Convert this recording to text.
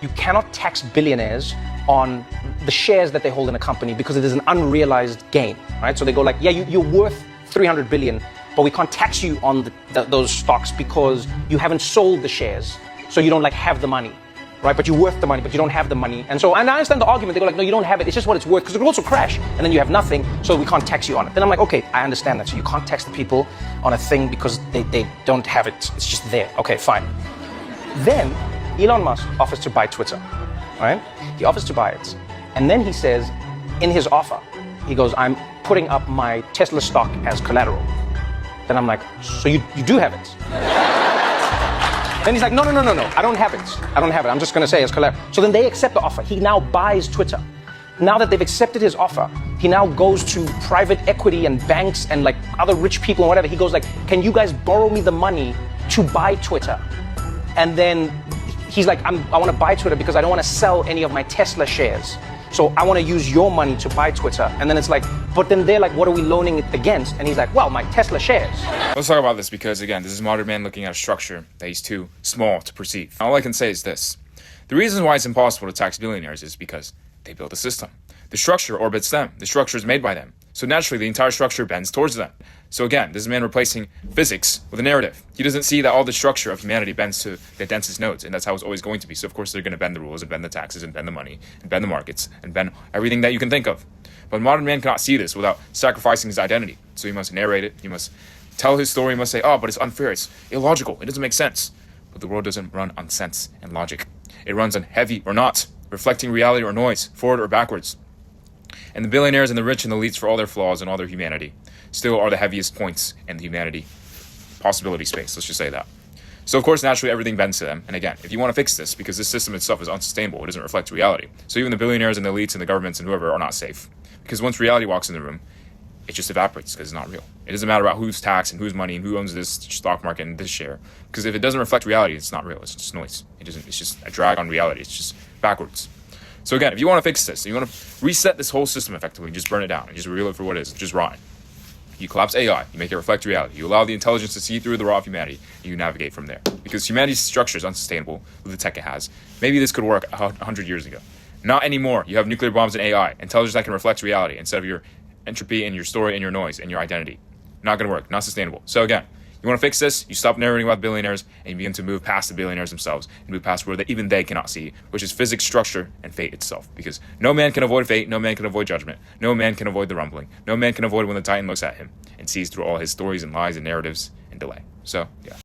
you cannot tax billionaires on the shares that they hold in a company because it is an unrealized gain, right? So they go like, yeah, you're worth 300 billion, but we can't tax you on those stocks because you haven't sold the shares, so you don't like have the money, right? But you're worth the money, but you don't have the money. And I understand the argument. They go like, no, you don't have it. It's just what it's worth, because it could also crash, and then you have nothing, so we can't tax you on it. Then I'm like, okay, I understand that. So you can't tax the people on a thing because they don't have it. It's just there. Okay, fine. Then Elon Musk offers to buy Twitter, right? He offers to buy it. And then he says, in his offer, he goes, I'm putting up my Tesla stock as collateral. Then I'm like, so you do have it? Then he's like, no, I don't have it. I'm just going to say it's collateral. So then they accept the offer. He now buys Twitter. Now that they've accepted his offer, he now goes to private equity and banks and like other rich people and whatever. He goes like, can you guys borrow me the money to buy Twitter? And then he's like, I want to buy Twitter because I don't want to sell any of my Tesla shares. So I want to use your money to buy Twitter. And then it's like, but then they're like, what are we loaning it against? And he's like, well, my Tesla shares. Let's talk about this because, again, this is modern man looking at a structure that he's too small to perceive. All I can say is this. The reason why it's impossible to tax billionaires is because they built a system. The structure orbits them. The structure is made by them. So naturally, the entire structure bends towards them. So again, this is a man replacing physics with a narrative. He doesn't see that all the structure of humanity bends to the densest nodes, and that's how it's always going to be. So of course, they're going to bend the rules and bend the taxes and bend the money and bend the markets and bend everything that you can think of. But modern man cannot see this without sacrificing his identity. So he must narrate it. He must tell his story. He must say, oh, but it's unfair. It's illogical. It doesn't make sense. But the world doesn't run on sense and logic. It runs on heavy or not, reflecting reality or noise, forward or backwards. And the billionaires and the rich and the elites, for all their flaws and all their humanity, still are the heaviest points in the humanity possibility space. Let's just say that. So, of course, naturally, everything bends to them. And again, if you want to fix this, because this system itself is unsustainable, it doesn't reflect reality. So even the billionaires and the elites and the governments and whoever are not safe. Because once reality walks in the room, it just evaporates because it's not real. It doesn't matter about who's taxed and whose money and who owns this stock market and this share. Because if it doesn't reflect reality, it's not real. It's just noise. It's just a drag on reality. It's just backwards. So again, if you want to fix this, you want to reset this whole system effectively, just burn it down and just reveal it for what it is, just rotten. You collapse AI, you make it reflect reality, you allow the intelligence to see through the raw of humanity, and you navigate from there. Because humanity's structure is unsustainable with the tech it has. Maybe this could work 100 years ago. Not anymore. You have nuclear bombs and AI, intelligence that can reflect reality instead of your entropy and your story and your noise and your identity. Not going to work, not sustainable. So again, you want to fix this, you stop narrating about billionaires, and you begin to move past the billionaires themselves, and move past where even they cannot see, which is physics, structure, and fate itself. Because no man can avoid fate, no man can avoid judgment, no man can avoid the rumbling, no man can avoid when the Titan looks at him and sees through all his stories and lies and narratives and delay. So, yeah.